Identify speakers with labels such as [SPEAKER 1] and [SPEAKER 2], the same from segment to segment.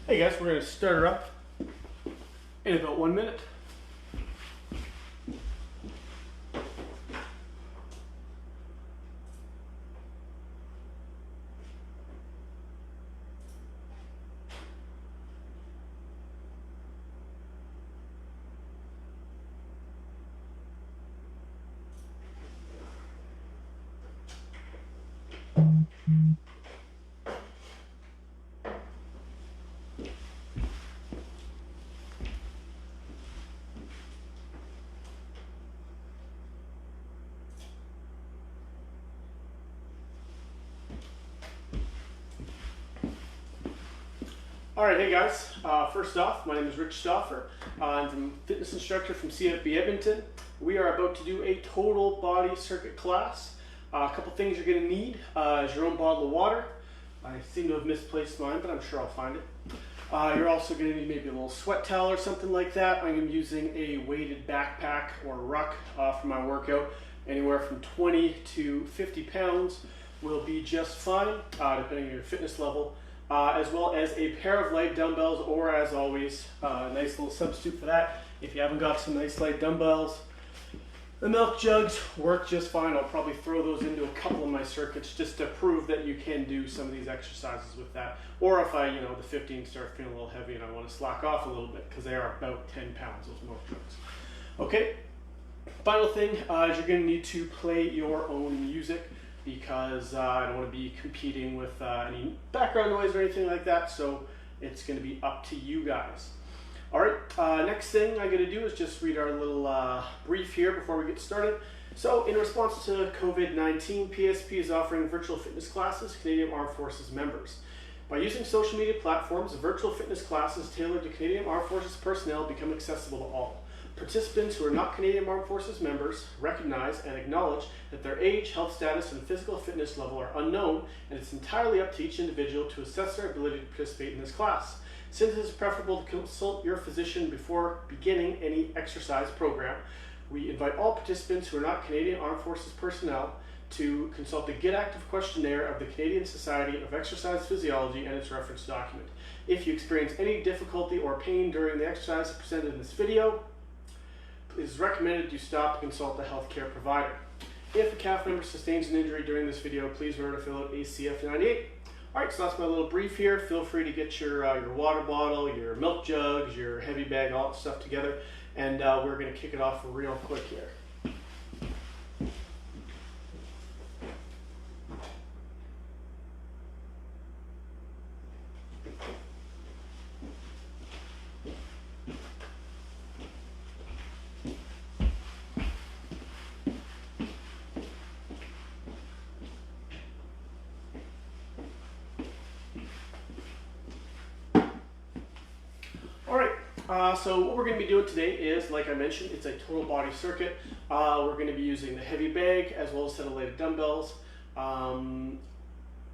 [SPEAKER 1] Hey guys, we're going to start her up in about 1 minute. Alright, hey guys, first off, my name is Rich Stauffer. I'm a fitness instructor from CFB Edmonton. We are about to do a total body circuit class. A couple things you're going to need is your own bottle of water. I seem to have misplaced mine, but I'm sure I'll find it. You're also going to need maybe a little sweat towel or something like that. I'm going to be using a weighted backpack or ruck for my workout. Anywhere from 20 to 50 pounds will be just fine, depending on your fitness level. As well as a pair of light dumbbells, or as always, a nice little substitute for that. If you haven't got some nice light dumbbells, the milk jugs work just fine. I'll probably throw those into a couple of my circuits just to prove that you can do some of these exercises with that. Or if I, the 15 start feeling a little heavy and I want to slack off a little bit, because they are about 10 pounds, those milk jugs. Okay, final thing is you're going to need to play your own music, because I don't want to be competing with any background noise or anything like that, so it's going to be up to you guys. Alright, next thing I'm going to do is just read our little brief here before we get started. So, in response to COVID-19, PSP is offering virtual fitness classes to Canadian Armed Forces members. By using social media platforms, virtual fitness classes tailored to Canadian Armed Forces personnel become accessible to all. Participants who are not Canadian Armed Forces members recognize and acknowledge that their age, health status, and physical fitness level are unknown, and it's entirely up to each individual to assess their ability to participate in this class. Since it is preferable to consult your physician before beginning any exercise program, we invite all participants who are not Canadian Armed Forces personnel to consult the Get Active questionnaire of the Canadian Society of Exercise Physiology and its reference document. If you experience any difficulty or pain during the exercise presented in this video, it is recommended you stop and consult a healthcare provider. If a CAF member sustains an injury during this video, please remember to fill out ACF98. Alright, so that's my little brief here. Feel free to get your water bottle, your milk jugs, your heavy bag, all that stuff together, and we're going to kick it off real quick here. So what we're going to be doing today is, like I mentioned, it's a total body circuit. We're going to be using the heavy bag as well as a set of lighted dumbbells. I'm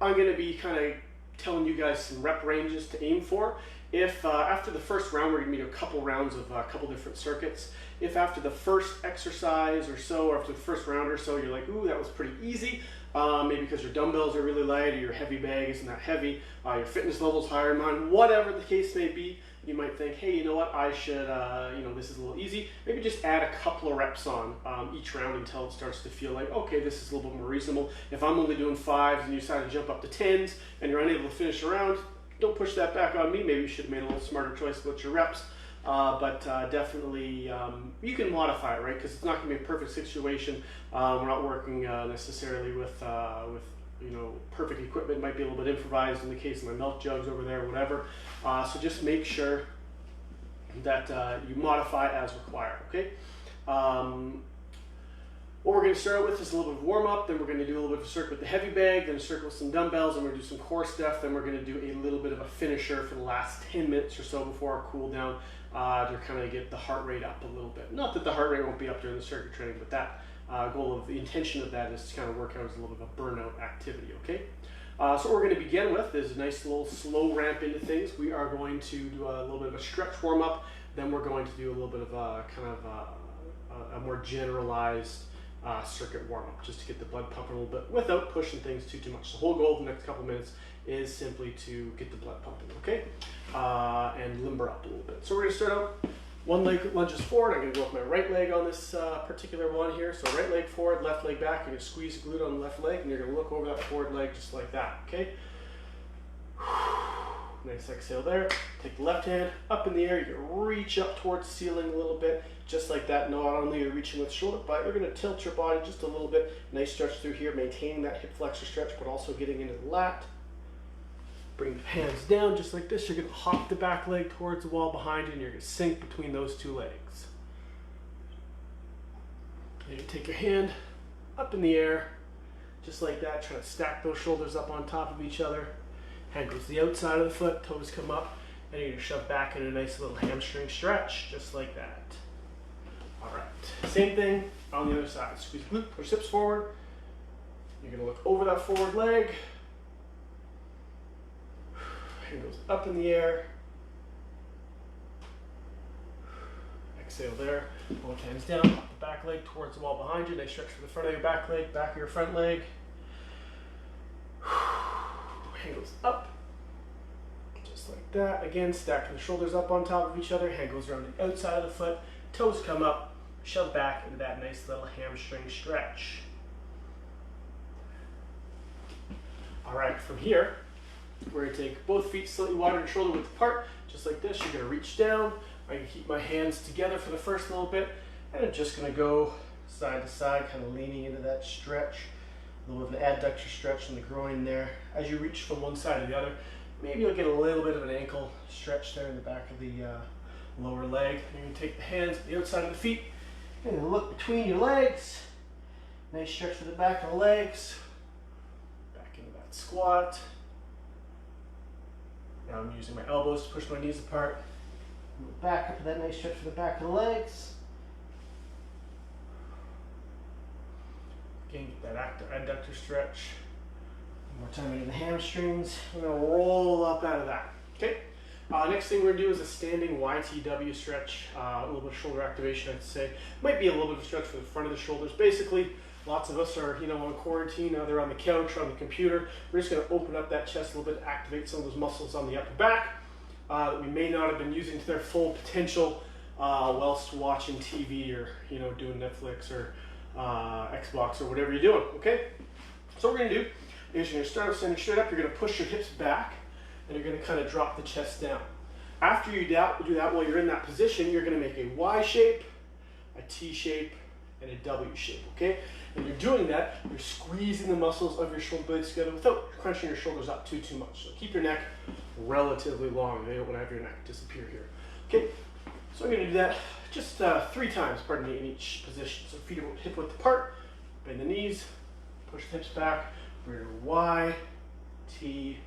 [SPEAKER 1] going to be kind of telling you guys some rep ranges to aim for. If after the first round, we're going to do a couple rounds of a couple different circuits. If after the first exercise or so, or after the first round or so, you're like, ooh, that was pretty easy, maybe because your dumbbells are really light or your heavy bag isn't that heavy, your fitness level's higher than mine, whatever the case may be, you might think, hey, you know what, I should, this is a little easy. Maybe just add a couple of reps on each round until it starts to feel like, okay, this is a little bit more reasonable. If I'm only doing 5s and you decide to jump up to 10s and you're unable to finish a round, don't push that back on me. Maybe you should have made a little smarter choice about your reps. But definitely, you can modify it, right? Because it's not going to be a perfect situation. We're not working necessarily with perfect equipment. It might be a little bit improvised in the case of my milk jugs over there or whatever. So just make sure that you modify as required, okay? What we're going to start with is a little bit of warm-up, then we're going to do a little bit of a circuit with the heavy bag, then a circuit with some dumbbells, then we're going to do some core stuff, then we're going to do a little bit of a finisher for the last 10 minutes or so before our cool down to kind of get the heart rate up a little bit. Not that the heart rate won't be up during the circuit training, but that the intention of that is to kind of work out as a little bit of a burnout activity, okay? So what we're going to begin with is a nice little slow ramp into things. We are going to do a little bit of a stretch warm-up, then we're going to do a little bit of a kind of a more generalized circuit warm up, just to get the blood pumping a little bit without pushing things too much. The whole goal of the next couple of minutes is simply to get the blood pumping, okay? And limber up a little bit. So we're gonna start out, one leg lunges forward. I'm gonna go with my right leg on this particular one here. So right leg forward, left leg back. You're gonna squeeze the glute on the left leg, and you're gonna look over that forward leg just like that, okay? Nice exhale there. Take the left hand up in the air. You're gonna reach up towards the ceiling a little bit, just like that. Not only are you reaching with the shoulder, but you're gonna tilt your body just a little bit. Nice stretch through here, maintaining that hip flexor stretch, but also getting into the lat. Bring the hands down just like this. You're gonna hop the back leg towards the wall behind you, and you're gonna sink between those two legs. And you take your hand up in the air, just like that. Try to stack those shoulders up on top of each other. Hand goes to the outside of the foot, toes come up, and you're gonna shove back in a nice little hamstring stretch, just like that. All right, same thing on the other side. Squeeze the glute, push hips forward. You're gonna look over that forward leg. Hand goes up in the air. Exhale there. Both hands down, pop the back leg towards the wall behind you. Nice stretch for the front of your back leg, back of your front leg. Hand goes up, just like that. Again, stacking the shoulders up on top of each other. Hand goes around the outside of the foot. Toes come up, shove back into that nice little hamstring stretch. All right, from here, we're gonna take both feet slightly wider and shoulder width apart, just like this. You're gonna reach down. I'm gonna keep my hands together for the first little bit, and I'm just gonna go side to side, kind of leaning into that stretch. A little bit of an adductor stretch in the groin there. As you reach from one side to the other, maybe you'll get a little bit of an ankle stretch there in the back of the lower leg. You're gonna take the hands to the outside of the feet, and look between your legs. Nice stretch for the back of the legs. Back into that squat. Now I'm using my elbows to push my knees apart. Move back up to that nice stretch for the back of the legs. Again, get that adductor stretch. One more time into the hamstrings. We're gonna roll up out of that. Okay. Next thing we're gonna do is a standing YTW stretch. A little bit of shoulder activation, I'd say. Might be a little bit of a stretch for the front of the shoulders. Basically, lots of us are, on quarantine. They're on the couch or on the computer. We're just gonna open up that chest a little bit, activate some of those muscles on the upper back that we may not have been using to their full potential whilst watching TV or doing Netflix or Xbox or whatever you're doing, okay? So what we're gonna do is you're gonna start off standing straight up. You're gonna push your hips back, and you're gonna kind of drop the chest down. After you do that, while you're in that position, you're gonna make a Y shape, a T shape, and a W shape, okay? And you're doing that, you're squeezing the muscles of your shoulder blades together without crunching your shoulders up too much. So keep your neck relatively long. You don't want to have your neck disappear here. Okay, so I'm gonna do that just 3 times, pardon me, in each position. So feet are hip width apart, bend the knees, push the hips back, we're gonna Y, T,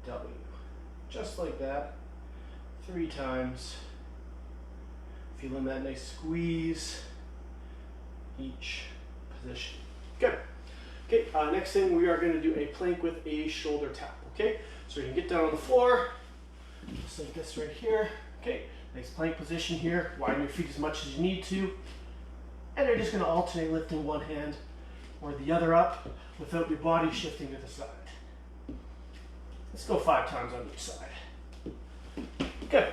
[SPEAKER 1] W. Just like that, 3 times. Feeling that nice squeeze each position. Good. Okay, next thing we are going to do a plank with a shoulder tap. Okay, so you can get down on the floor, just like this right here. Okay, nice plank position here. Widen your feet as much as you need to, and you're just going to alternate lifting one hand or the other up without your body shifting to the side. Let's go 5 times on each side. Good.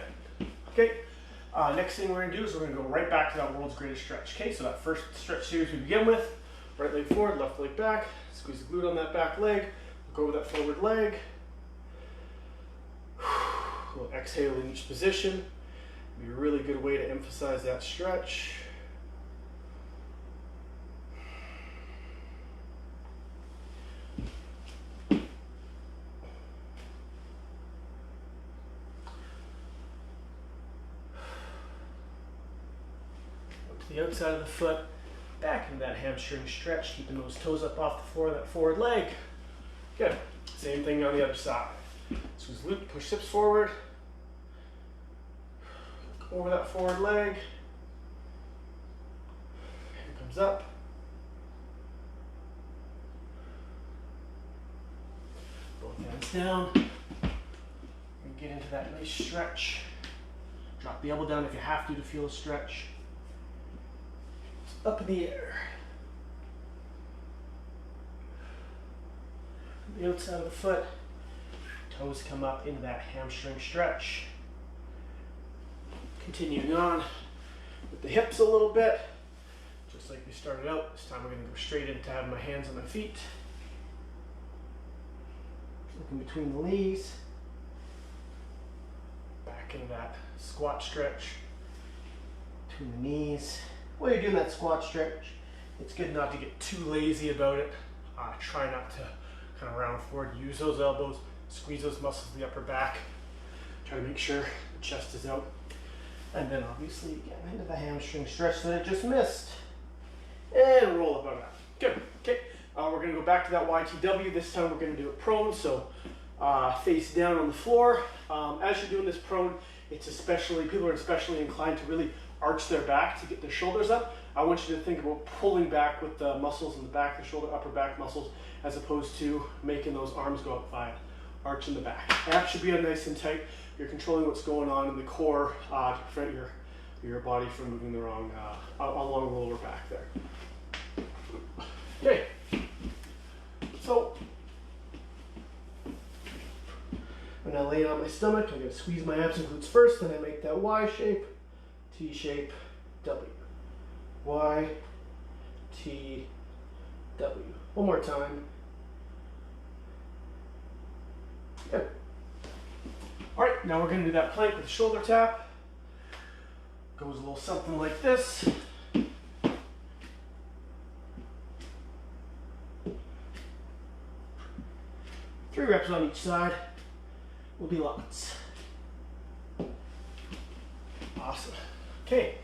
[SPEAKER 1] Okay. Next thing we're going to do is we're going to go right back to that world's greatest stretch. Okay, so that first stretch series we begin with, right leg forward, left leg back, squeeze the glute on that back leg, look over that forward leg. We'll exhale in each position. Be a really good way to emphasize that stretch. The outside of the foot, back into that hamstring stretch, keeping those toes up off the floor of that forward leg. Good. Same thing on the other side. Squeeze glute, push hips forward. Look over that forward leg. Hand comes up. Both hands down. And get into that nice stretch. Drop the elbow down if you have to feel a stretch. Up in the air. the outside of the foot. Toes come up into that hamstring stretch. Continuing on with the hips a little bit. Just like we started out, this time we're going to go straight into having my hands on my feet. Looking between the knees. Back into that squat stretch. Between the knees. While you're doing that squat stretch, it's good not to get too lazy about it. Try not to kind of round forward. Use those elbows. Squeeze those muscles of the upper back. Try to make sure the chest is out. And then obviously again into the hamstring stretch that I just missed. And roll about that. Good. Okay. We're going to go back to that YTW. This time we're going to do it prone. So face down on the floor. As you're doing this prone, people are especially inclined to really arch their back to get their shoulders up. I want you to think about pulling back with the muscles in the back, the shoulder, upper back muscles, as opposed to making those arms go up wide. Arch in the back. Abs should be nice and tight. You're controlling what's going on in the core to prevent your body from moving the wrong along the lower back there. Okay. So when I lay on my stomach, I'm going to squeeze my abs and glutes first, then I make that Y shape, T shape, W. Y, T, W. One more time. Good. All right, now we're going to do that plank with the shoulder tap. Goes a little something like this. 3 reps on each side. Will be lots. Awesome. Okay.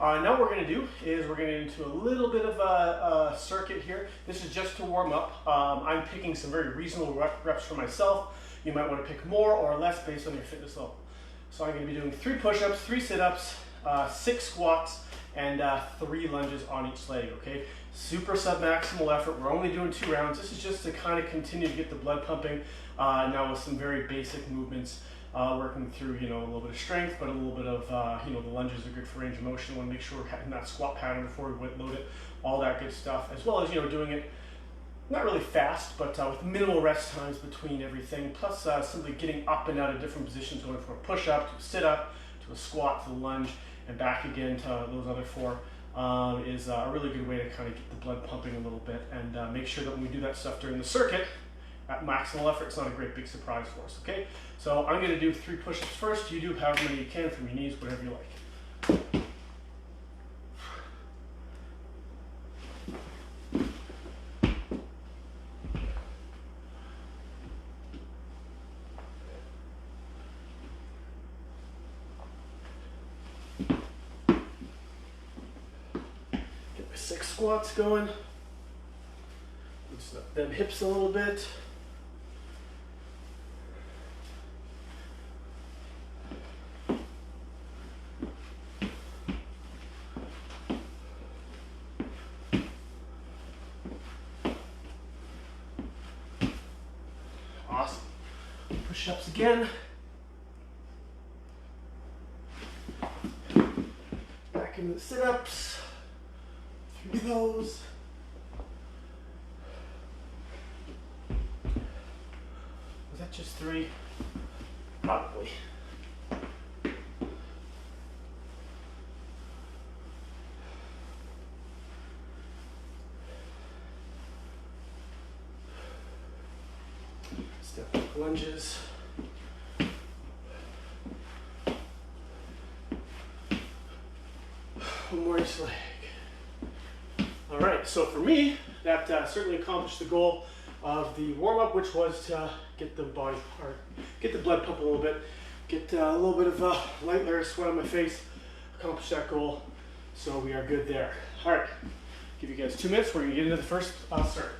[SPEAKER 1] Now what we're going to do is we're going to get into a little bit of a circuit here. This is just to warm up. I'm picking some very reasonable reps for myself. You might want to pick more or less based on your fitness level. So I'm going to be doing 3 push-ups, 3 sit-ups, 6 squats, and 3 lunges on each leg, okay? Super submaximal effort. We're only doing 2 rounds. This is just to kind of continue to get the blood pumping now with some very basic movements. Working through, a little bit of strength, but a little bit of, the lunges are good for range of motion. We want to make sure we're in that squat pattern before we load it, all that good stuff, as well as, doing it not really fast, but with minimal rest times between everything, plus simply getting up and out of different positions, going from a push-up to a sit-up, to a squat, to a lunge, and back again to those other 4 is a really good way to kind of get the blood pumping a little bit and make sure that when we do that stuff during the circuit, at maximal effort, it's not a great big surprise for us, okay? So I'm going to do 3 push-ups first. You do however many you can from your knees, whatever you like. Get my 6 squats going. Loosen up them hips a little bit. Awesome. Push-ups again. Back into the sit-ups. 3 of those. Was that just 3? Probably. Step up lunges. One more each leg. All right, so for me, that certainly accomplished the goal of the warm-up, which was to get the body, or get the blood pump a little bit, get a little bit of light layer of sweat on my face, accomplish that goal. So we are good there. All right, give you guys 2 minutes. We're gonna get into the first circuit.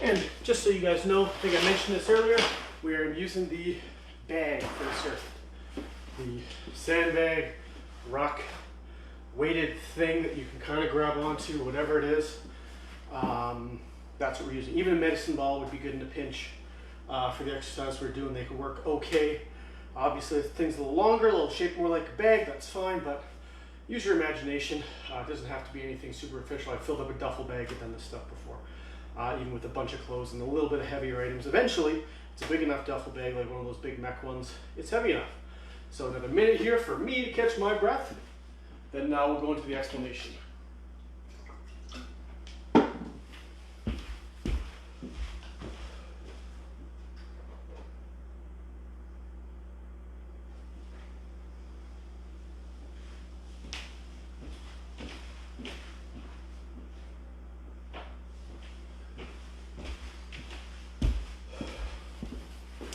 [SPEAKER 1] And just so you guys know, I think I mentioned this earlier, we are using the bag for the circuit. The sandbag, rock, weighted thing that you can kind of grab onto, whatever it is. That's what we're using. Even a medicine ball would be good in a pinch for the exercise we're doing. They could work okay. Obviously, if things a little longer, a little shaped more like a bag, that's fine, but use your imagination. It doesn't have to be anything super official. I filled up a duffel bag and done this stuff before, even with a bunch of clothes and a little bit of heavier items. Eventually, it's a big enough duffel bag, like one of those big mech ones. It's heavy enough. So another minute here for me to catch my breath. Then now we'll go into the explanation.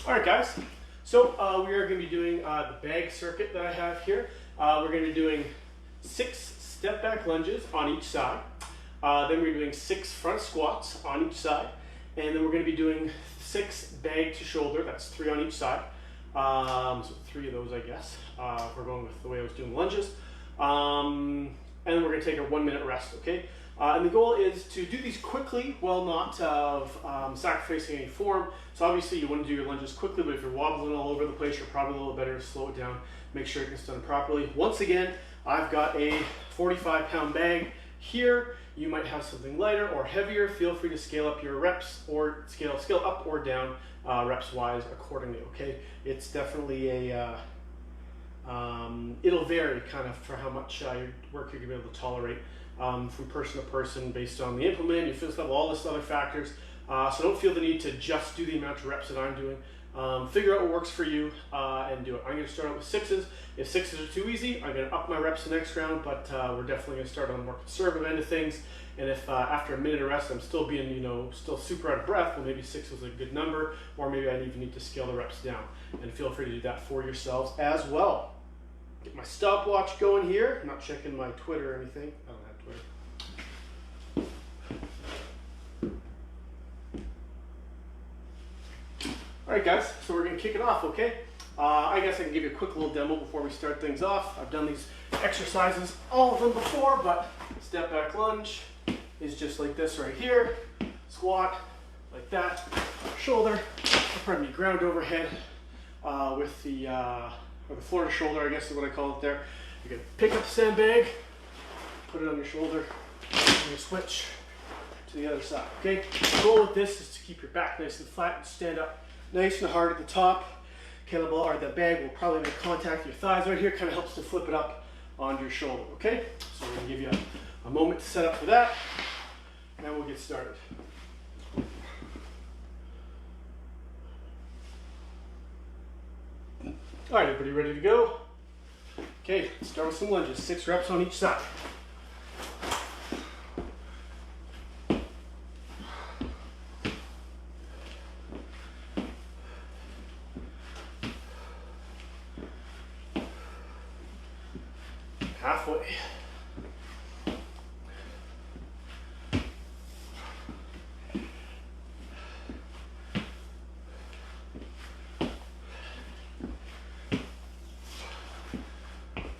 [SPEAKER 1] All right, guys. So we are going to be doing the bag circuit that I have here. We're going to be doing 6 step back lunges on each side. Then we're doing 6 front squats on each side. And then we're going to be doing 6 bag to shoulder. That's 3 on each side. So 3 of those, I guess. We're going with the way I was doing lunges. And then we're going to take a 1-minute rest, okay? And the goal is to do these quickly while not sacrificing any form. So obviously you want to do your lunges quickly, but if you're wobbling all over the place, you're probably a little better to slow it down, make sure it gets done properly. Once again, I've got a 45-pound bag here. You might have something lighter or heavier. Feel free to scale up your reps or scale up or down reps-wise accordingly, okay? It's definitely a, it'll vary kind of for how much your work you're gonna be able to tolerate. From person to person based on the implement, your fitness level, all this other factors. So don't feel the need to just do the amount of reps that I'm doing. Figure out what works for you and do it. I'm going to start out with 6s. If 6s are too easy, I'm going to up my reps the next round, but we're definitely going to start on the more conservative end of things. And if after a minute of rest I'm still being, still super out of breath, well, maybe 6 was a good number, or maybe I even need to scale the reps down. And feel free to do that for yourselves as well. Get my stopwatch going here. I'm not checking my Twitter or anything. I don't have Twitter. Alright guys, so we're going to kick it off, okay? I guess I can give you a quick little demo before we start things off. I've done these exercises, all of them before, but step back lunge is just like this right here. Squat, like that. Shoulder, pardon me, ground overhead with the, or the floor to shoulder, I guess is what I call it there. You're going to pick up the sandbag, put it on your shoulder, and you switch to the other side, okay? The goal with this is to keep your back nice and flat and stand up nice and hard at the top. Kettlebell or the bag will probably make contact with your thighs right here, kind of helps to flip it up onto your shoulder, okay? So we're going to give you a moment to set up for that, and then we'll get started. All right, everybody ready to go? Okay, let's start with some lunges, 6 reps on each side. Halfway.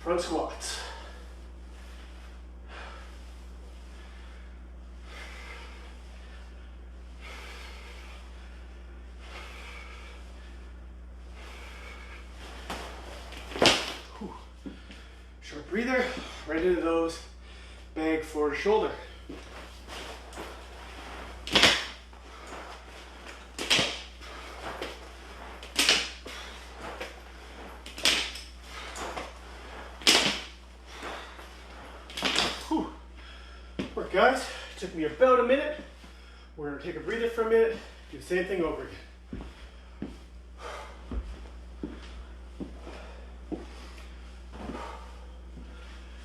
[SPEAKER 1] Front squats. Short breather, right into those, bag floor to shoulder. Whew. Work, guys. Took me about a minute. We're going to take a breather for a minute, do the same thing over again.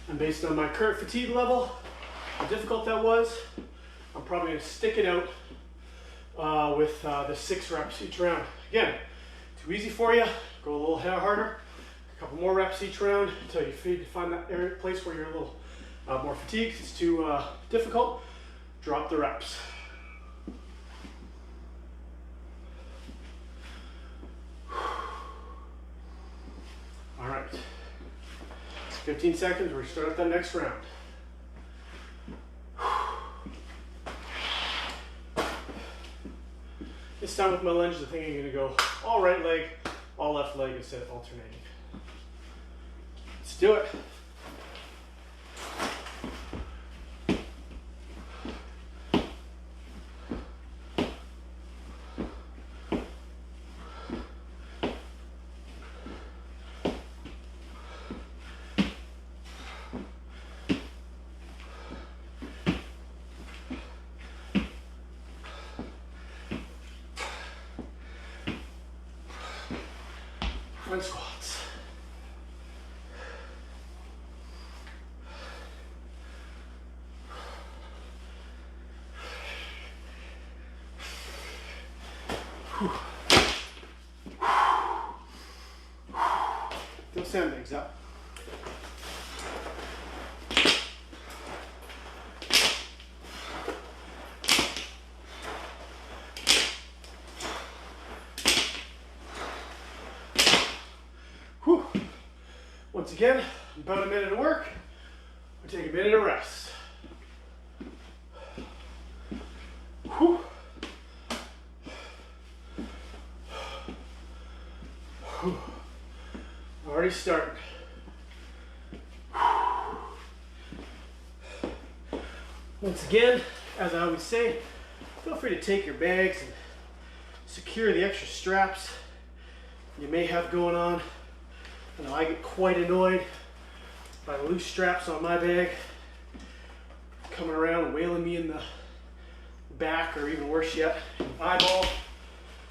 [SPEAKER 1] And based on my current fatigue level, how difficult that was, I'm probably going to stick it out with the 6 reps each round. Again, too easy for you, go a little harder, a couple more reps each round until you find that area, place where you're a little more fatigued. If it's too difficult, drop the reps. All right. 15 seconds, we're start up that next round. This time with my lunges, I think I'm gonna go all right leg, all left leg instead of alternating. Let's do it. Front squats. Those sandbags up. Whew. Once again, about a minute of work. We take a minute of rest. Whew. Whew. Already starting. Once again, as I always say, feel free to take your bags and secure the extra straps you may have going on. I know I get quite annoyed by the loose straps on my bag coming around and wailing me in the back, or even worse yet, in the eyeball.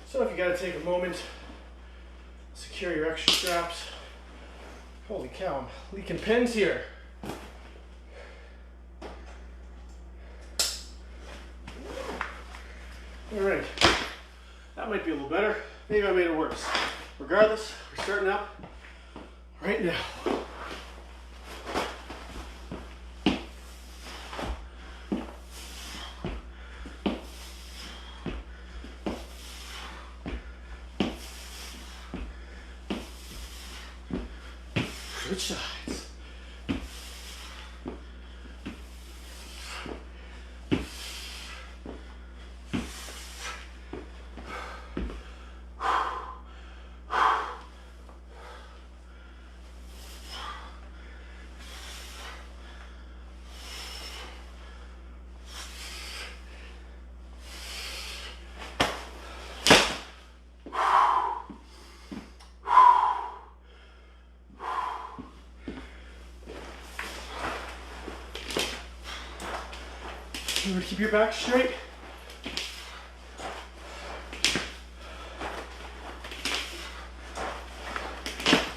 [SPEAKER 1] So if you gotta take a moment, secure your extra straps. Holy cow, I'm leaking pins here. All right, that might be a little better. Maybe I made it worse. Regardless, we're starting up right now. Switch sides. Remember to keep your back straight.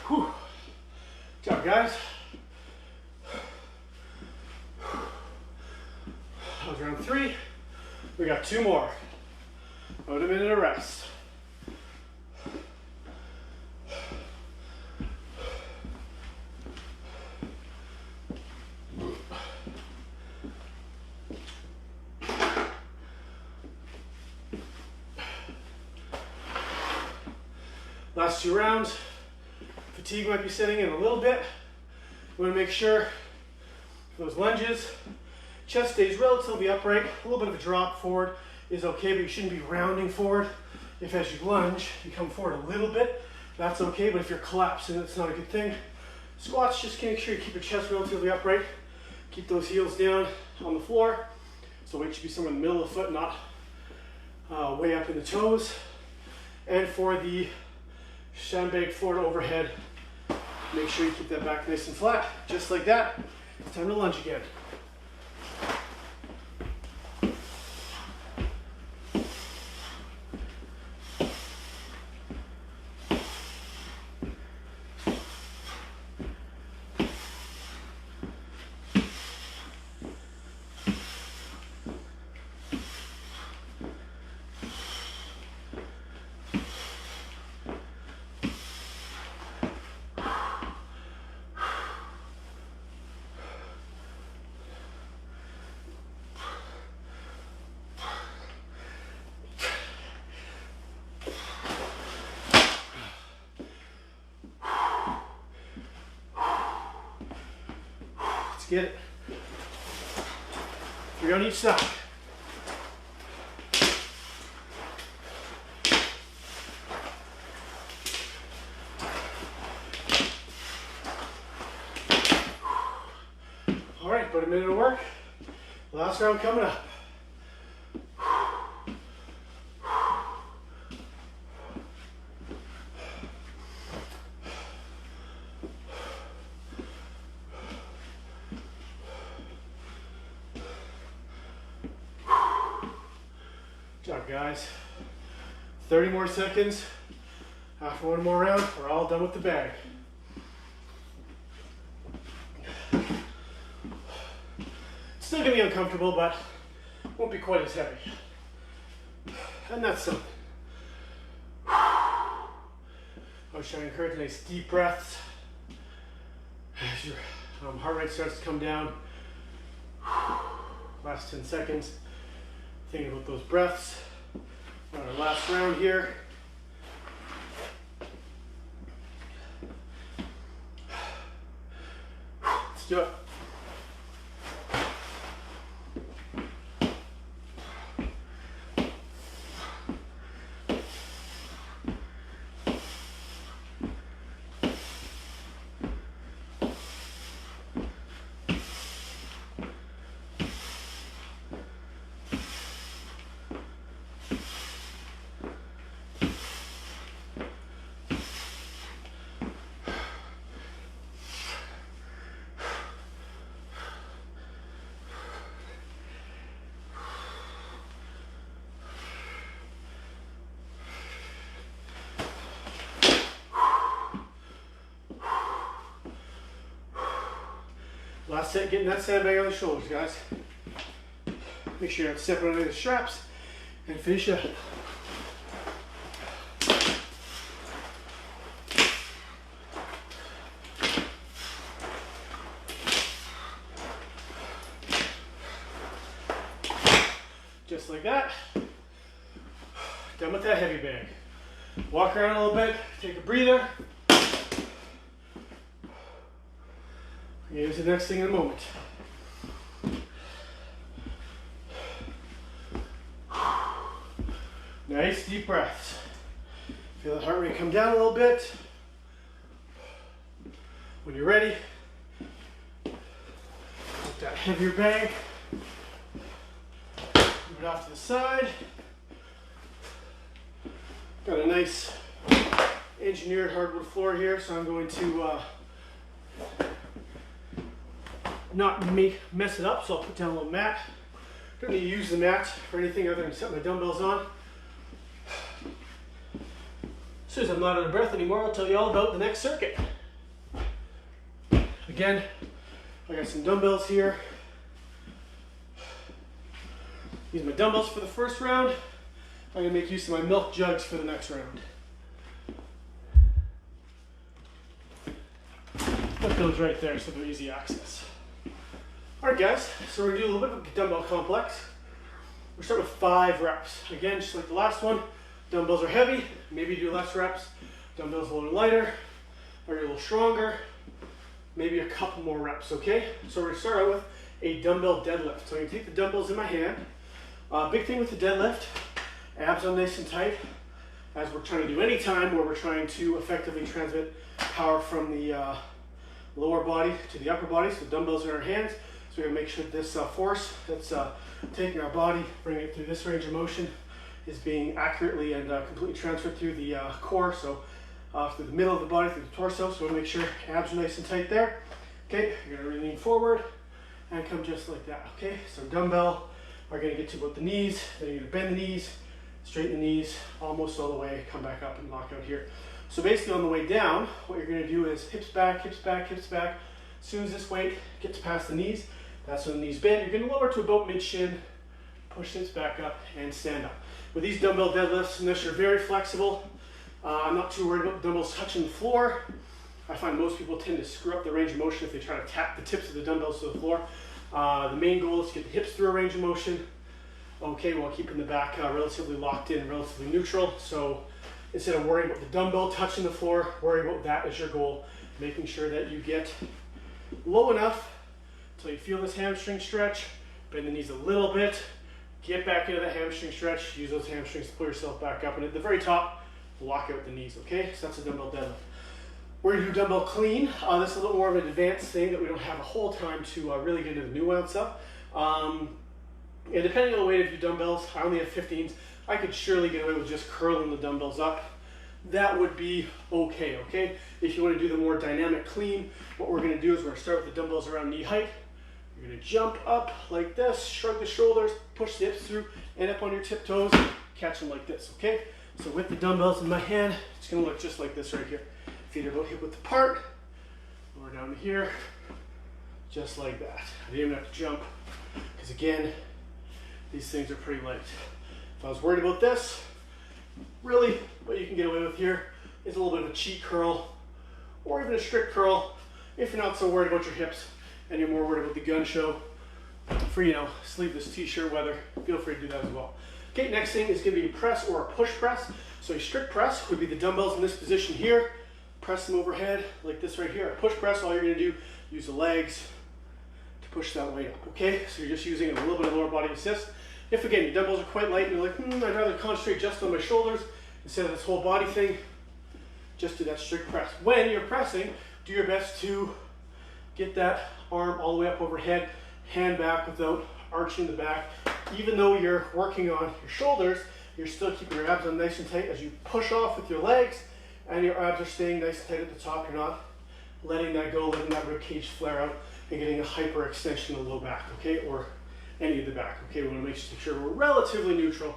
[SPEAKER 1] Whew. Good job, guys. That was round 3. We got 2 more. About a minute of rest. Last 2 rounds, fatigue might be setting in a little bit. You want to make sure those lunges, chest stays relatively upright. A little bit of a drop forward is okay, but you shouldn't be rounding forward. If as you lunge, you come forward a little bit, that's okay, but if you're collapsing, that's not a good thing. Squats, just make sure you keep your chest relatively upright. Keep those heels down on the floor. So weight should be somewhere in the middle of the foot, not way up in the toes. And for the sandbag floor to overhead, make sure you keep that back nice and flat, just like that. It's time to lunge again. get it. 3 on each side. All right, about a minute of work. Last round coming up. Good job, guys. 30 more seconds. After one more round, we're all done with the bag. It's still gonna be uncomfortable, but won't be quite as heavy. And that's something. I was trying to encourage nice deep breaths as your heart rate starts to come down. Last 10 seconds. Thinking about those breaths. On our last round here. Let's do it. Last set, getting that sandbag on the shoulders, guys. Make sure you're not stepping under the straps and finish up. Just like that. Done with that heavy bag. Walk around a little bit, take a breather. Here's the next thing in a moment. Nice deep breaths. Feel the heart rate come down a little bit. When you're ready, put that heavier bag. Move it off to the side. Got a nice engineered hardwood floor here, so I'm going to not mess it up, so I'll put down a little mat. Don't need to use the mat for anything other than set my dumbbells on. As soon as I'm not out of breath anymore, I'll tell you all about the next circuit. Again, I got some dumbbells here. Use my dumbbells for the first round. I'm gonna make use of my milk jugs for the next round. Put those right there so they're easy access. Alright guys, so we're gonna do a little bit of a dumbbell complex. We'll start with 5 reps. Again, just like the last one, dumbbells are heavy, maybe do less reps. Dumbbells a little lighter, or a little stronger, maybe a couple more reps, okay? So we're gonna start out with a dumbbell deadlift. So I'm gonna take the dumbbells in my hand. Big thing with the deadlift, abs on nice and tight, as we're trying to do any time where we're trying to effectively transmit power from the lower body to the upper body. So dumbbells in our hands. So we're gonna make sure this force that's taking our body, bringing it through this range of motion, is being accurately and completely transferred through the core. So through the middle of the body, through the torso. So we want to make sure abs are nice and tight there. Okay, you're gonna lean forward and come just like that. Okay, so dumbbell are gonna get to about the knees. Then you're gonna bend the knees, straighten the knees, almost all the way, come back up and lock out here. So basically on the way down, what you're gonna do is hips back, hips back, hips back. As soon as this weight gets past the knees, that's when the knees bend. You're gonna lower to about mid-shin, push hips back up, and stand up. With these dumbbell deadlifts, unless you're very flexible, I'm not too worried about the dumbbells touching the floor. I find most people tend to screw up the range of motion if they try to tap the tips of the dumbbells to the floor. The main goal is to get the hips through a range of motion, okay, while keeping the back relatively locked in, relatively neutral. So instead of worrying about the dumbbell touching the floor, worry about that as your goal, making sure that you get low enough until you feel this hamstring stretch. Bend the knees a little bit. Get back into the hamstring stretch. Use those hamstrings to pull yourself back up. And at the very top, lock out the knees, okay? So that's a dumbbell deadlift. We're gonna do dumbbell clean. This is a little more of an advanced thing that we don't have a whole time to really get into the nuance of. And depending on the weight of your dumbbells, I only have 15s. I could surely get away with just curling the dumbbells up. That would be okay, okay? If you want to do the more dynamic clean, what we're gonna do is we're gonna start with the dumbbells around knee height. You're gonna jump up like this, shrug the shoulders, push the hips through, end up on your tiptoes, catch them like this, okay? So with the dumbbells in my hand, it's gonna look just like this right here. Feet are about hip width apart, lower down to here, just like that. I didn't even have to jump, because again, these things are pretty light. If I was worried about this, really what you can get away with here is a little bit of a cheat curl, or even a strict curl, if you're not so worried about your hips, and you're more worried about the gun show for, you know, sleeveless t-shirt weather, feel free to do that as well. Okay, next thing is gonna be a press or a push press. So a strict press would be the dumbbells in this position here, press them overhead like this right here. A push press, all you're gonna do, use the legs to push that weight up, okay? So you're just using a little bit of lower body assist. If again, your dumbbells are quite light and you're like, I'd rather concentrate just on my shoulders instead of this whole body thing, just do that strict press. When you're pressing, do your best to get that arm all the way up overhead, hand back without arching the back. Even though you're working on your shoulders, you're still keeping your abs on nice and tight as you push off with your legs, and your abs are staying nice and tight at the top. You're not letting that go, letting that rib cage flare out, and getting a hyper extension of the low back, okay, or any of the back, okay? We want to make sure we're relatively neutral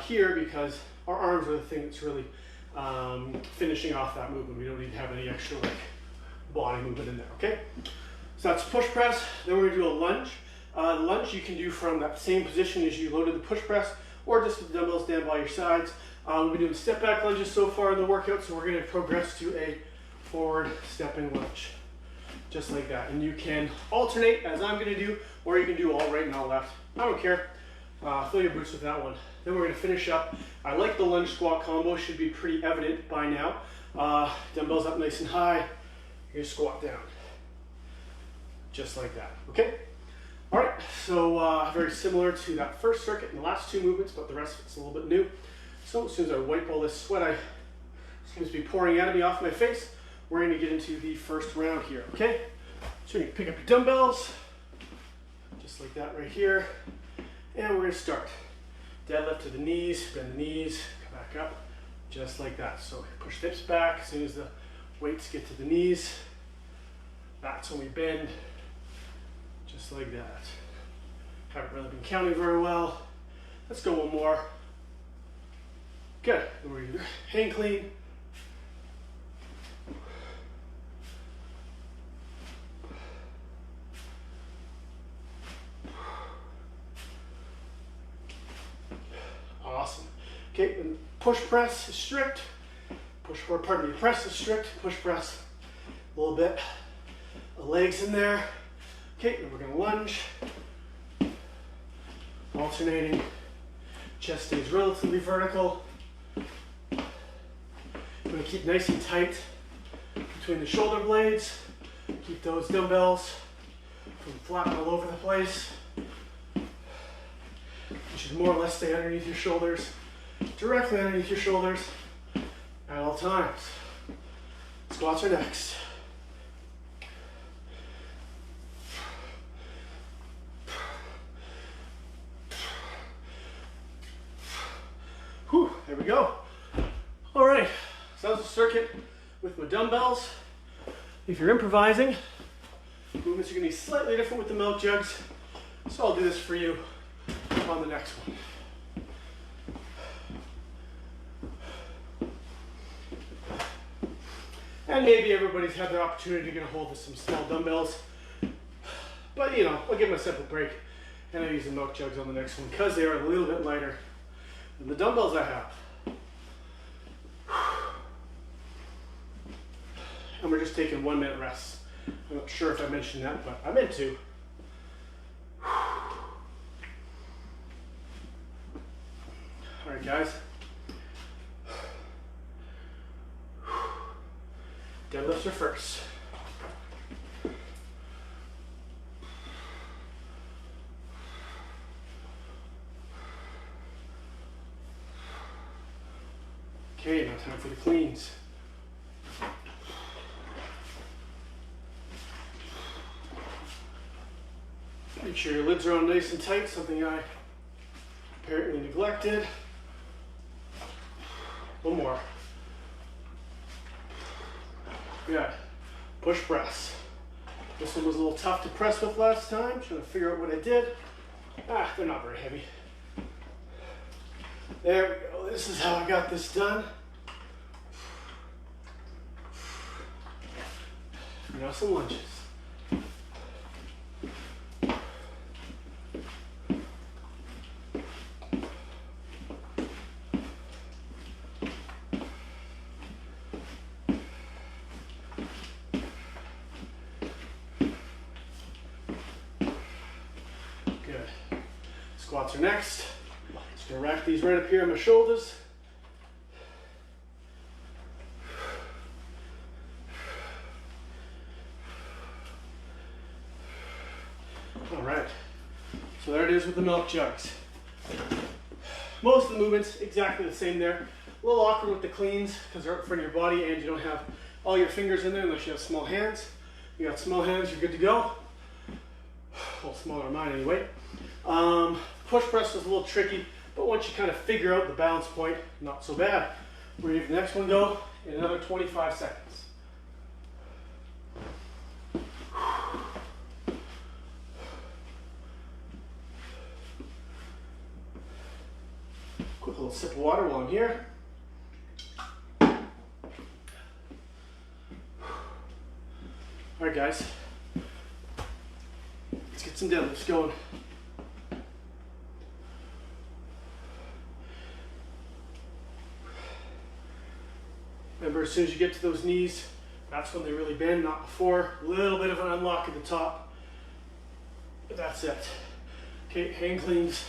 [SPEAKER 1] here, because our arms are the thing that's really finishing off that movement. We don't need to have any extra like body movement in there, okay? So that's push press. Then we're gonna do a lunge. The lunge you can do from that same position as you loaded the push press, or just with the dumbbells down by your sides. We've been doing step back lunges so far in the workout, so we're gonna progress to a forward stepping lunge, just like that. And you can alternate, as I'm gonna do, or you can do all right and all left. I don't care. Fill your boots with that one. Then we're gonna finish up. I like the lunge squat combo, should be pretty evident by now. Dumbbells up nice and high, you're gonna squat down. Just like that, okay? All right, so very similar to that first circuit in the last two movements, but the rest of it's a little bit new. So as soon as I wipe all this sweat seems to be pouring out of me off my face, we're gonna get into the first round here, okay? So you can pick up your dumbbells, just like that right here, and we're gonna start. Deadlift to the knees, bend the knees, come back up, just like that. So push the hips back as soon as the weights get to the knees. That's when we bend, just like that. Haven't really been counting very well. Let's go one more. Good. Then we're gonna do hang clean. Awesome. Okay, and push press is strict. Press is strict. Push press a little bit. The legs in there. Okay, then we're gonna lunge. Alternating. Chest stays relatively vertical. I'm gonna keep nice and tight between the shoulder blades. Keep those dumbbells from flapping all over the place. You should more or less stay underneath your shoulders, directly underneath your shoulders at all times. Squats are next. Whew, there we go. All right, so that was a circuit with my dumbbells. If you're improvising, movements are gonna be slightly different with the milk jugs, so I'll do this for you on the next one. And maybe everybody's had their opportunity to get a hold of some small dumbbells, but you know, I'll give myself a break and I'll use the milk jugs on the next one because they are a little bit lighter than the dumbbells I have. And we're just taking 1 minute rests. I'm not sure if I mentioned that, but I meant to. All right, guys. Deadlifts are first. now time for the cleans. Make sure your lids are on nice and tight, something I apparently neglected. One more. Good. Push press. This one was a little tough to press with last time. Trying to figure out what I did. They're not very heavy. There we go. This is how I got this done. Now some lunges. Good. Squats are next. Just gonna rack these right up here on my shoulders. All right, so there it is with the milk jugs. Most of the movements exactly the same there. A little awkward with the cleans because they're up in front of your body and you don't have all your fingers in there unless you have small hands. You got small hands, you're good to go. A little smaller than mine anyway. Push press is a little tricky, but once you kind of figure out the balance point, not so bad. We're gonna give the next one go in another 25 seconds. Quick little sip of water while I'm here. All right, guys. Let's get some deadlifts going. Remember, as soon as you get to those knees, that's when they really bend, not before. A little bit of an unlock at the top. But that's it. Okay, hand cleans.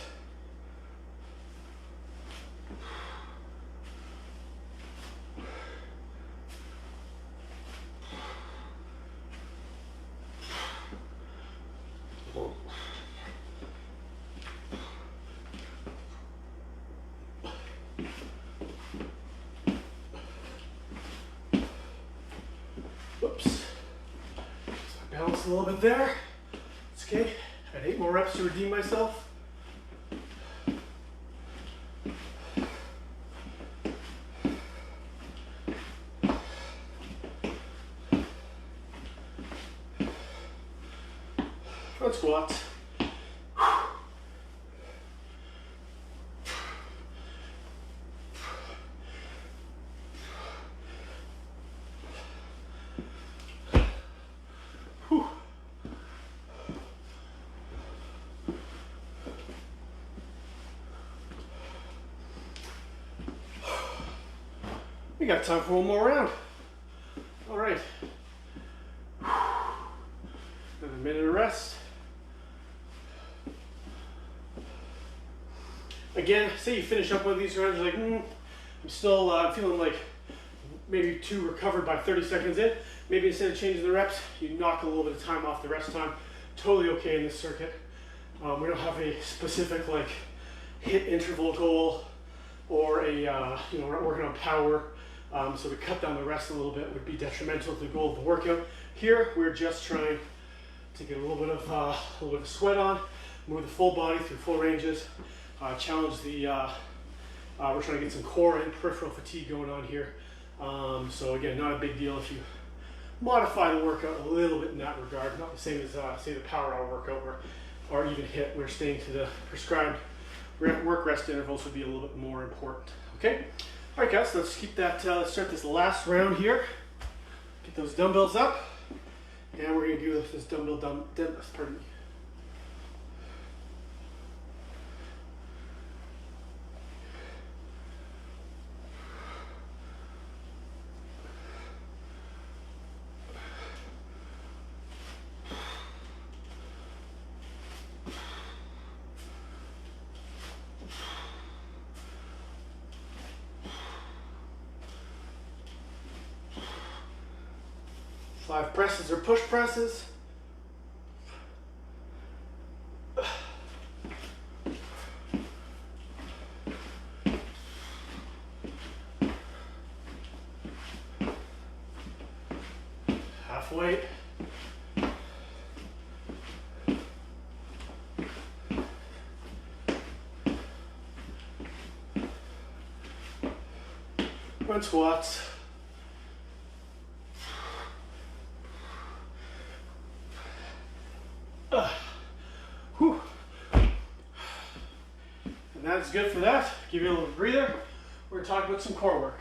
[SPEAKER 1] Whoops. So I balanced a little bit there. It's okay. I had 8 more reps to redeem myself. Front squats. We got time for one more round. All right. Another minute of rest. Again, say you finish up one of these rounds, you're like, I'm still feeling like maybe too recovered by 30 seconds in. Maybe instead of changing the reps, you knock a little bit of time off the rest time. Totally okay in this circuit. We don't have a specific like hit interval goal or a we're not working on power. So to cut down the rest a little bit would be detrimental to the goal of the workout. Here, we're just trying to get a little bit of sweat on, move the full body through full ranges, challenge the. We're trying to get some core and peripheral fatigue going on here. So again, not a big deal if you modify the workout a little bit in that regard. Not the same as say the power hour workout or even HIIT. We're staying to the prescribed work rest intervals would be a little bit more important. Okay. All right, guys, let's keep that, let's start this last round here. Get those dumbbells up. And we're gonna do this dumbbell deadlift, pardon me. Five presses or push presses. enough weight. Run squats. Whew. And that's good for that. Give you a little breather. We're going to talk about some core work.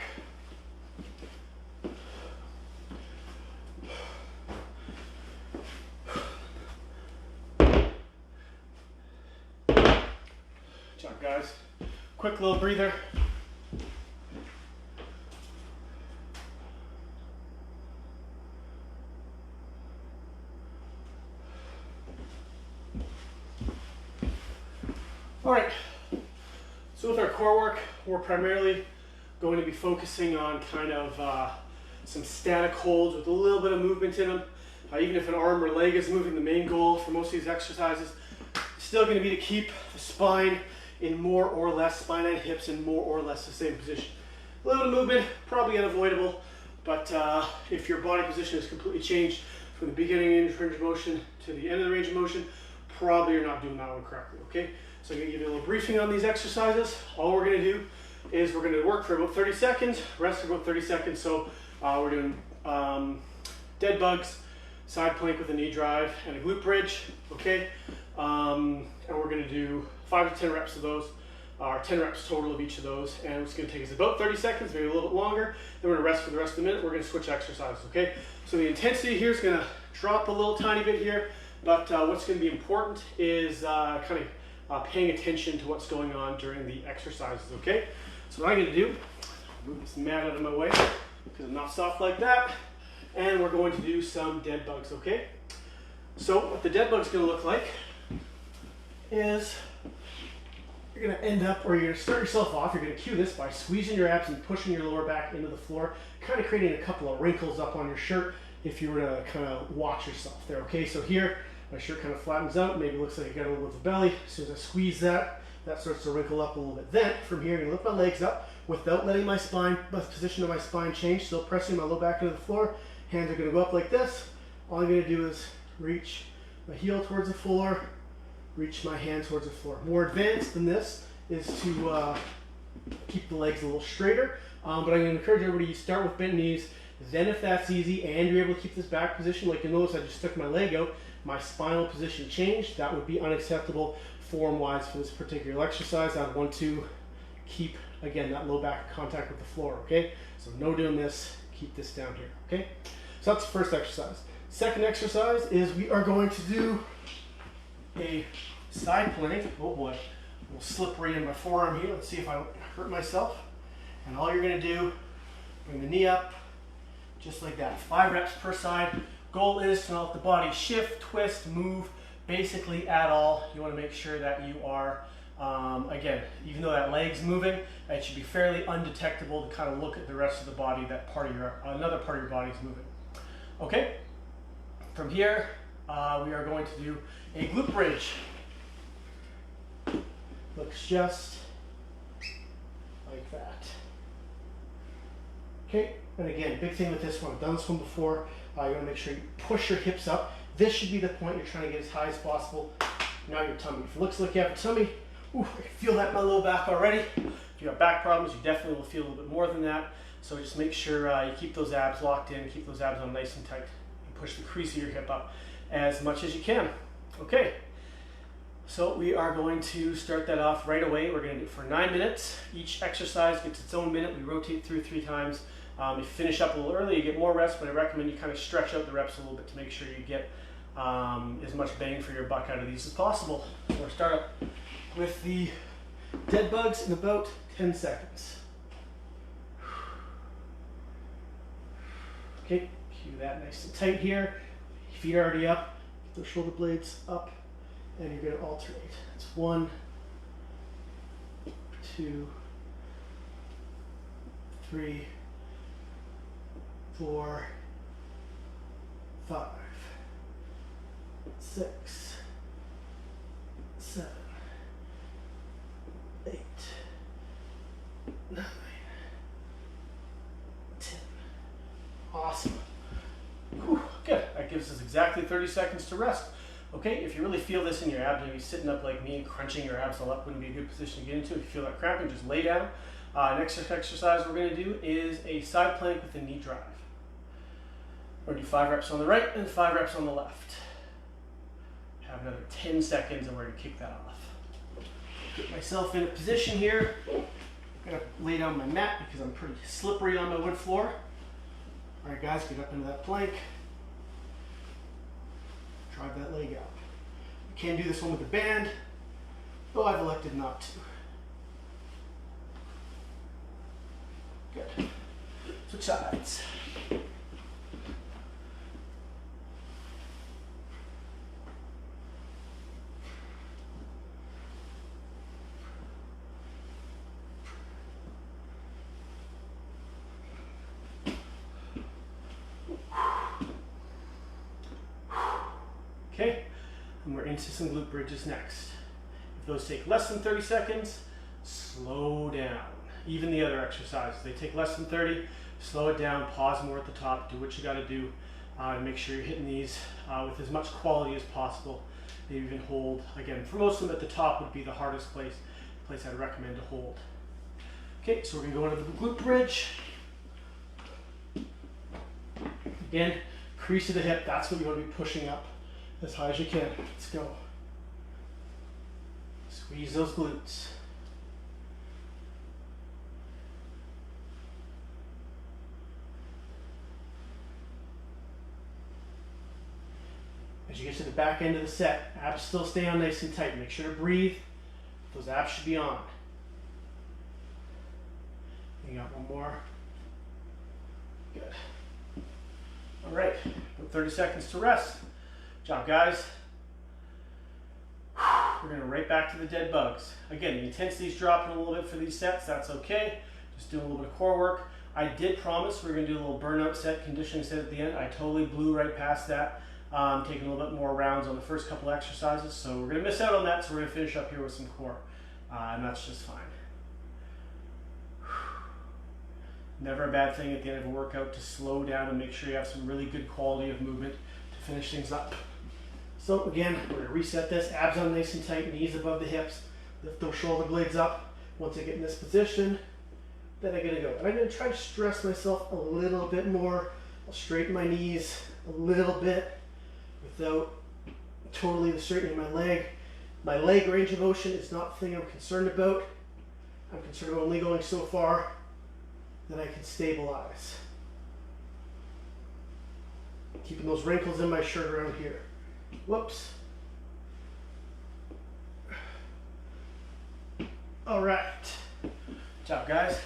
[SPEAKER 1] Good job, guys. Quick little breather. All right, so with our core work, we're primarily going to be focusing on kind of some static holds with a little bit of movement in them. Even if an arm or leg is moving, the main goal for most of these exercises is still going to be to keep the spine in more or less, spine and hips in more or less the same position. A little bit of movement, probably unavoidable, but if your body position is completely changed from the beginning of the range of motion to the end of the range of motion, probably you're not doing that one correctly, okay? So I'm going to give you a little briefing on these exercises. All we're going to do is we're going to work for about 30 seconds, rest for about 30 seconds. So we're doing dead bugs, side plank with a knee drive, and a glute bridge, okay? And we're going to do 5 to 10 reps of those, or 10 reps total of each of those. And it's going to take us about 30 seconds, maybe a little bit longer. Then we're going to rest for the rest of the minute. We're going to switch exercises, okay? So the intensity here is going to drop a little tiny bit here, but what's going to be important is paying attention to what's going on during the exercises, okay? So what I'm going to do, move this mat out of my way because I'm not soft like that, and we're going to do some dead bugs, okay? So what the dead bug's going to look like is you're going to end up, or you're going to start yourself off, you're going to cue this by squeezing your abs and pushing your lower back into the floor, kind of creating a couple of wrinkles up on your shirt if you were to kind of watch yourself there, okay? So here, my shirt kind of flattens out, maybe looks like I got a little bit of belly. As soon as I squeeze that, that starts to wrinkle up a little bit. Then, from here, I'm going to lift my legs up without letting my spine, the position of my spine change, still pressing my low back into the floor. Hands are going to go up like this. All I'm going to do is reach my heel towards the floor, reach my hand towards the floor. More advanced than this is to keep the legs a little straighter, but I'm going to encourage everybody to start with bent knees. Then if that's easy and you're able to keep this back position, like you notice I just stuck my leg out, my spinal position changed. That would be unacceptable form-wise for this particular exercise. I'd want to keep, again, that low back contact with the floor, okay? So no doing this, keep this down here, okay? So that's the first exercise. Second exercise is we are going to do a side plank. Oh boy, we'll slip right in my forearm here. Let's see if I hurt myself. And all you're gonna do, bring the knee up, just like that. 5 reps per side. Goal is to not let the body shift, twist, move, basically at all. You want to make sure that you are, again, even though that leg's moving, it should be fairly undetectable to kind of look at the rest of the body, that part of your, another part of your body is moving. Okay, from here, we are going to do a glute bridge. Looks just like that. Okay, and again, big thing with this one, I've done this one before. You want to make sure you push your hips up. This should be the point you're trying to get as high as possible. Now your tummy. If it looks like you have a tummy, ooh, I can feel that in my low back already. If you have back problems, you definitely will feel a little bit more than that. So just make sure you keep those abs locked in, keep those abs on nice and tight, and push the crease of your hip up as much as you can. Okay, so we are going to start that off right away. We're going to do it for 9 minutes. Each exercise gets its own minute. We rotate through 3 times. If you finish up a little early, you get more rest, but I recommend you kind of stretch out the reps a little bit to make sure you get as much bang for your buck out of these as possible. So we'll start up with the dead bugs in about 10 seconds. Okay, cue that nice and tight here. Feet are already up, get those shoulder blades up, and you're going to alternate. That's 1, 2, 3, 4, 5, 6, 7, 8, 9, 10. Awesome. Whew, good. gives us exactly 30 seconds to rest. Okay, if you really feel this in your abs, maybe sitting up like me and crunching your abs all up wouldn't be a good position to get into. If you feel that cramping, just lay down. Next exercise we're going to do is a side plank with a knee drive. We're going to do 5 reps on the right and 5 reps on the left. Have another 10 seconds and we're going to kick that off. Get myself in a position here. I'm going to lay down my mat because I'm pretty slippery on my wood floor. All right, guys, get up into that plank. Drive that leg out. You can do this one with a band, though I've elected not to. Good. Switch sides. Okay, and we're into some glute bridges next. If those take less than 30 seconds, slow down. Even the other exercises, they take less than 30, slow it down, pause more at the top, do what you gotta do to make sure you're hitting these with as much quality as possible. Maybe even hold. Again, for most of them at the top would be the hardest place I'd recommend to hold. Okay, so we're gonna go into the glute bridge. Again, crease of the hip, that's what you wanna be pushing up as high as you can. Let's go. Squeeze those glutes. As you get to the back end of the set, abs still stay on nice and tight. Make sure to breathe. Those abs should be on. You got one more. Good. All right, about 30 seconds to rest. Good job, guys. We're going to right back to the dead bugs. Again, the intensity's dropping a little bit for these sets. That's okay. Just doing a little bit of core work. I did promise we are going to do a little burnout set, conditioning set at the end. I totally blew right past that. Taking a little bit more rounds on the first couple exercises. So we're going to miss out on that. So we're going to finish up here with some core. And that's just fine. Never a bad thing at the end of a workout to slow down and make sure you have some really good quality of movement to finish things up. So again, we're going to reset this. Abs on nice and tight, knees above the hips. Lift those shoulder blades up. Once I get in this position, then I'm going to go. And I'm going to try to stress myself a little bit more. I'll straighten my knees a little bit without totally straightening my leg. My leg range of motion is not the thing I'm concerned about. I'm concerned about only going so far that I can stabilize. Keeping those wrinkles in my shirt around here. Whoops. All right. Good job, guys.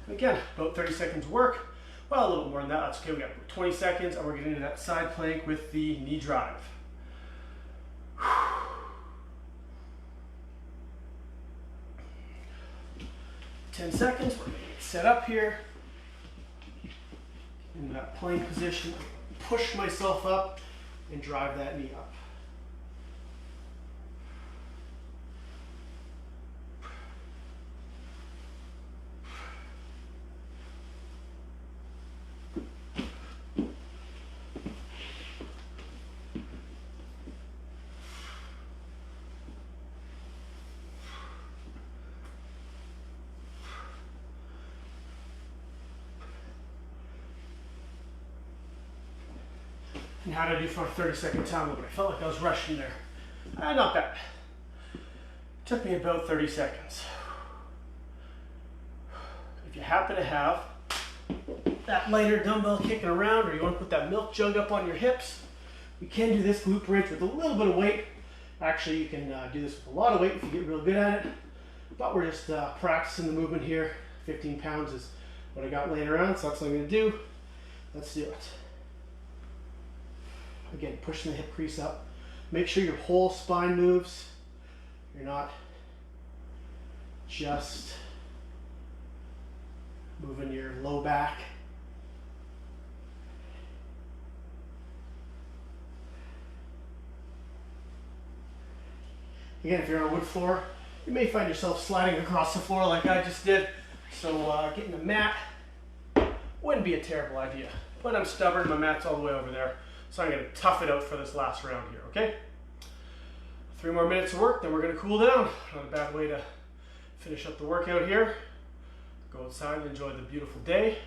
[SPEAKER 1] Again, about 30 seconds work. Well, a little bit more than that. That's okay. We got 20 seconds, and we're getting into that side plank with the knee drive. 10 seconds. We're going to get set up here in that plank position. Push myself up and drive that knee up. And how did I do for a 30-second time limit? I felt like I was rushing there. Not bad. Took me about 30 seconds. If you happen to have that lighter dumbbell kicking around, or you want to put that milk jug up on your hips, we can do this glute bridge with a little bit of weight. Actually, you can do this with a lot of weight if you get real good at it. But we're just practicing the movement here. 15 pounds is what I got laying around, so that's what I'm going to do. Let's do it. Again, pushing the hip crease up. Make sure your whole spine moves. You're not just moving your low back. Again, if you're on a wood floor, you may find yourself sliding across the floor like I just did. So getting a mat wouldn't be a terrible idea. But I'm stubborn, my mat's all the way over there. So I'm going to tough it out for this last round here, okay? 3 more minutes of work, then we're going to cool down. Not a bad way to finish up the workout here. Go outside and enjoy the beautiful day.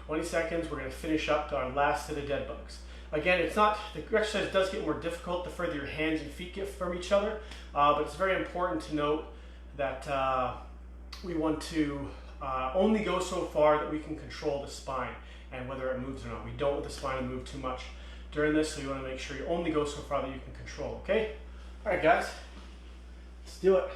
[SPEAKER 1] 20 seconds, we're going to finish up our last set of dead bugs. Again, the exercise does get more difficult the further your hands and feet get from each other, but it's very important to note that we want to only go so far that we can control the spine and whether it moves or not. We don't want the spine to move too much during this, so you want to make sure you only go so far that you can control, okay? All right, guys, let's do it.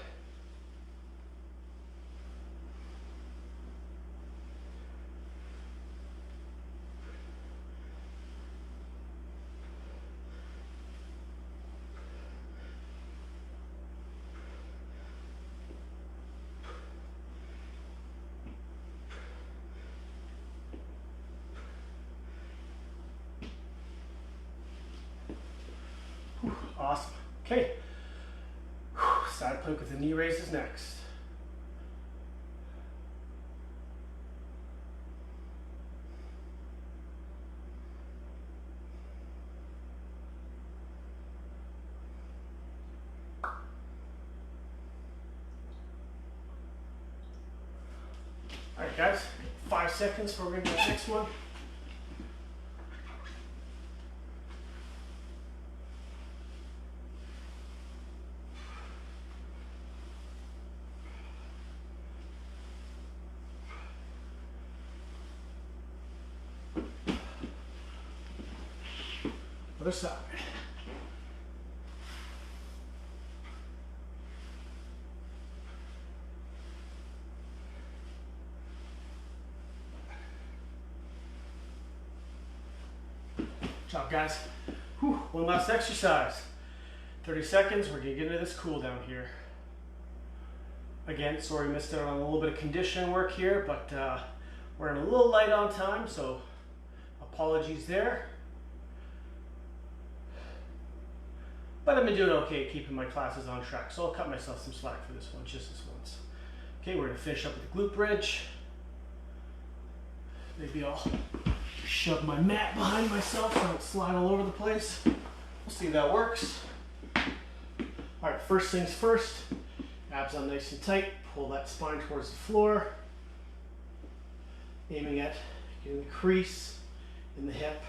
[SPEAKER 1] Awesome. Okay. Side plank with the knee raises next. All right, guys. 5 seconds before we're going to do the next one. Other side. Good job, guys. Whew. One last exercise. 30 seconds, we're gonna get into this cool down here. Again, sorry we missed out on a little bit of conditioning work here, but we're running a little light on time, so apologies there. But I've been doing okay keeping my classes on track, so I'll cut myself some slack for this one, just this once. Okay, we're gonna finish up with the glute bridge. Maybe I'll shove my mat behind myself so I don't slide all over the place. We'll see if that works. All right, first things first, abs on nice and tight, pull that spine towards the floor, aiming at getting the crease in the hip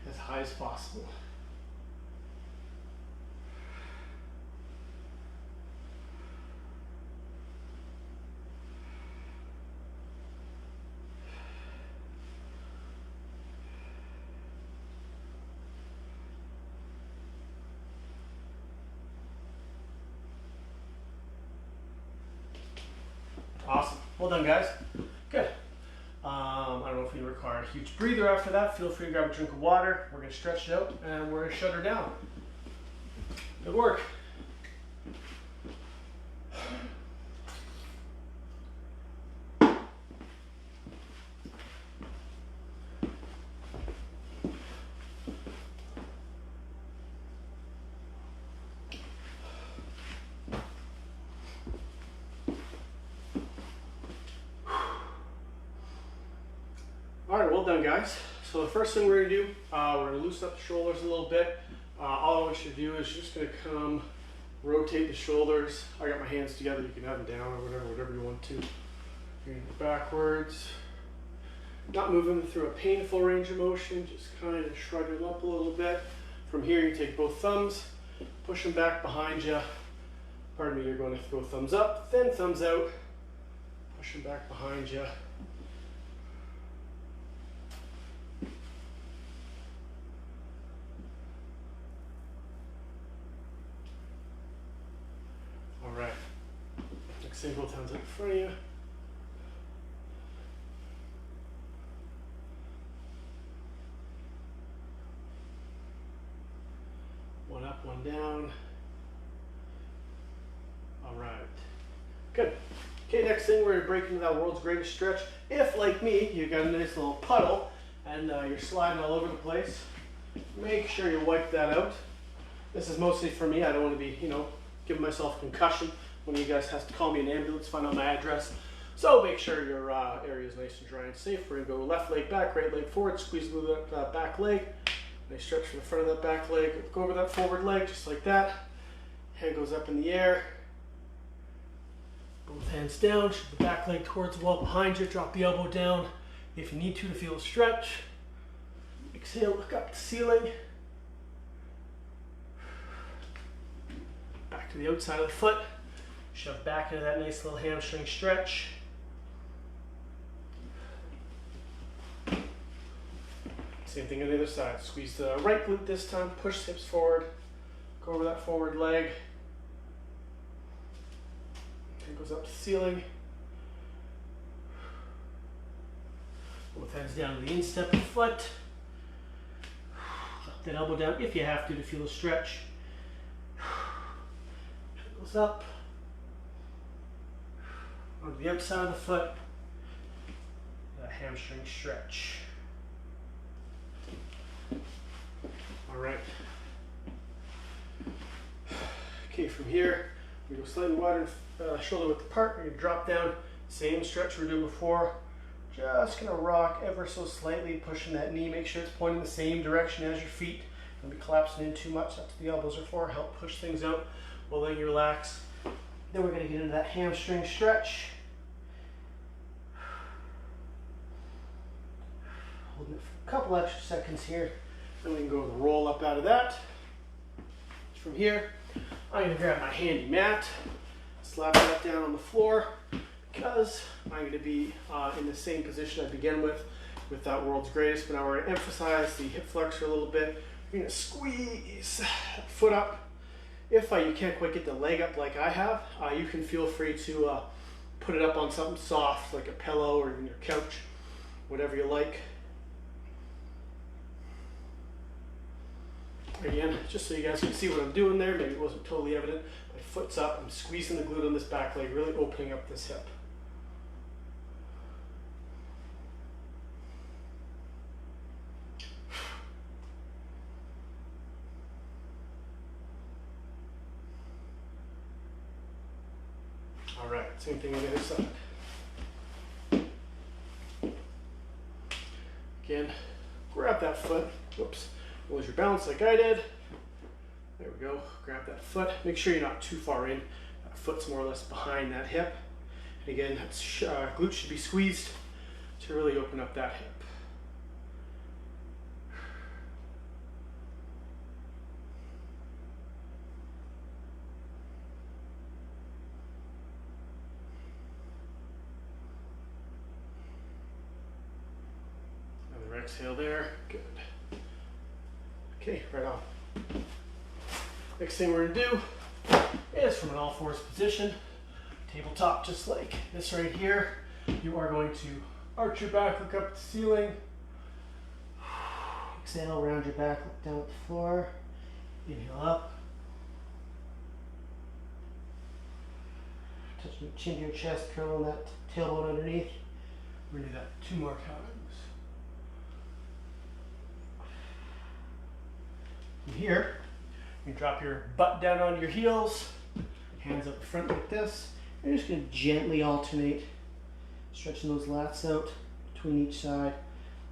[SPEAKER 1] as high as possible. Awesome. Well done, guys. Good. I don't know if we require a huge breather after that. Feel free to grab a drink of water. We're going to stretch it out and we're going to shut her down. Good work. All right, well done, guys. So the first thing we're gonna do, we're gonna loosen up the shoulders a little bit. All I want you to do is just gonna come rotate the shoulders. I got my hands together. You can have them down or whatever you want to. You're gonna go backwards. Not moving through a painful range of motion, just kind of shrug them up a little bit. From here, you take both thumbs, push them back behind you. Pardon me, you're going to go thumbs up, then thumbs out, push them back behind you. Single thumbs up in front of you. One up, one down. All right. Good. Okay, next thing we're going to break into that world's greatest stretch. If, like me, you got a nice little puddle and you're sliding all over the place, make sure you wipe that out. This is mostly for me. I don't want to be, giving myself a concussion when you guys have to call me an ambulance, find out my address. So make sure your area is nice and dry and safe. We're gonna go left leg back, right leg forward, squeeze through that back leg. Nice stretch from the front of that back leg. Go over that forward leg just like that. Head goes up in the air. Both hands down, shift the back leg towards the wall behind you. Drop the elbow down if you need to feel a stretch. Exhale, look up to the ceiling. Back to the outside of the foot. Shove back into that nice little hamstring stretch. Same thing on the other side. Squeeze the right glute this time. Push hips forward. Go over that forward leg. Head goes up to the ceiling. Both hands down to the instep of the foot. Drop that elbow down if you have to feel a stretch. Head goes up. On the outside of the foot. That hamstring stretch. All right. Okay, from here, we go slightly wider, shoulder width apart. We're going to drop down, same stretch we were doing before. Just going to rock ever so slightly, pushing that knee. Make sure it's pointing the same direction as your feet. Don't be collapsing in too much. That's what the elbows are for. Help push things out while letting you relax. Then we're going to get into that hamstring stretch. Holding it for a couple extra seconds here. Then we can go with a roll up out of that. From here, I'm going to grab my handy mat, slap that down on the floor, because I'm going to be in the same position I began with that world's greatest, but now we're going to emphasize the hip flexor a little bit. We're going to squeeze that foot up. If you can't quite get the leg up like I have, you can feel free to put it up on something soft, like a pillow or even your couch, whatever you like. Again, just so you guys can see what I'm doing there, maybe it wasn't totally evident. My foot's up, I'm squeezing the glute on this back leg, really opening up this hip. All right, same thing on the other side. Again, grab that foot, whoops. Lose your balance like I did. There we go. Grab that foot. Make sure you're not too far in. That foot's more or less behind that hip. And again, that glute should be squeezed to really open up that hip. Another exhale there. Good. Okay, right on. Next thing we're gonna do is from an all fours position, tabletop just like this right here. You are going to arch your back, look up at the ceiling. Exhale, round your back, look down at the floor. Inhale up. Touch your chin to your chest, curl on that tailbone underneath. We're gonna do that 2 more times. From here, you drop your butt down on your heels, hands up front like this. You're just going to gently alternate, stretching those lats out between each side.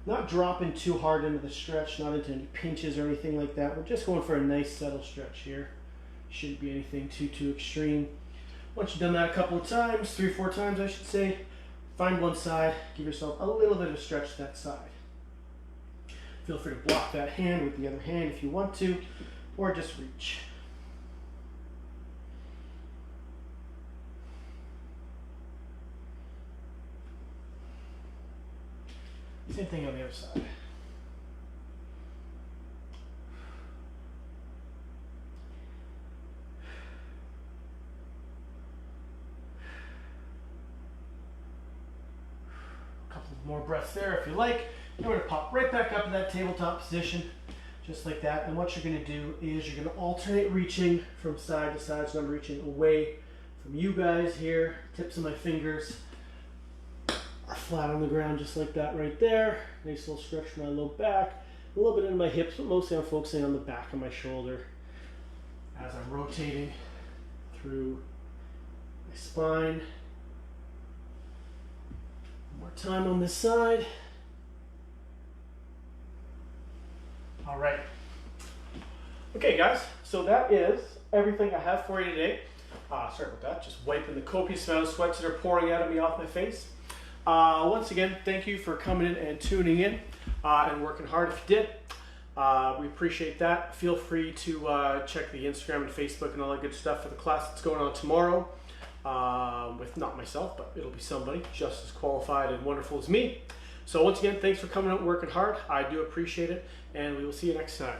[SPEAKER 1] Not dropping too hard into the stretch, not into any pinches or anything like that. We're just going for a nice subtle stretch here. Shouldn't be anything too extreme. Once you've done that a couple of times, 3 or 4 times I should say, find one side, give yourself a little bit of a stretch to that side. Feel free to block that hand with the other hand if you want to, or just reach. Same thing on the other side. A couple more breaths there if you like. You're going to pop right back up to that tabletop position, just like that. And what you're going to do is you're going to alternate reaching from side to side. So I'm reaching away from you guys here. Tips of my fingers are flat on the ground, just like that right there. Nice little stretch for my low back. A little bit into my hips, but mostly I'm focusing on the back of my shoulder as I'm rotating through my spine. One more time on this side. All right. Okay, guys, so that is everything I have for you today. Sorry about that, just wiping the copious amount of sweats that are pouring out of me off my face. Once again, thank you for coming in and tuning in and working hard if you did. We appreciate that. Feel free to check the Instagram and Facebook and all that good stuff for the class that's going on tomorrow with not myself, but it'll be somebody just as qualified and wonderful as me. So once again, thanks for coming out and working hard. I do appreciate it, and we will see you next time.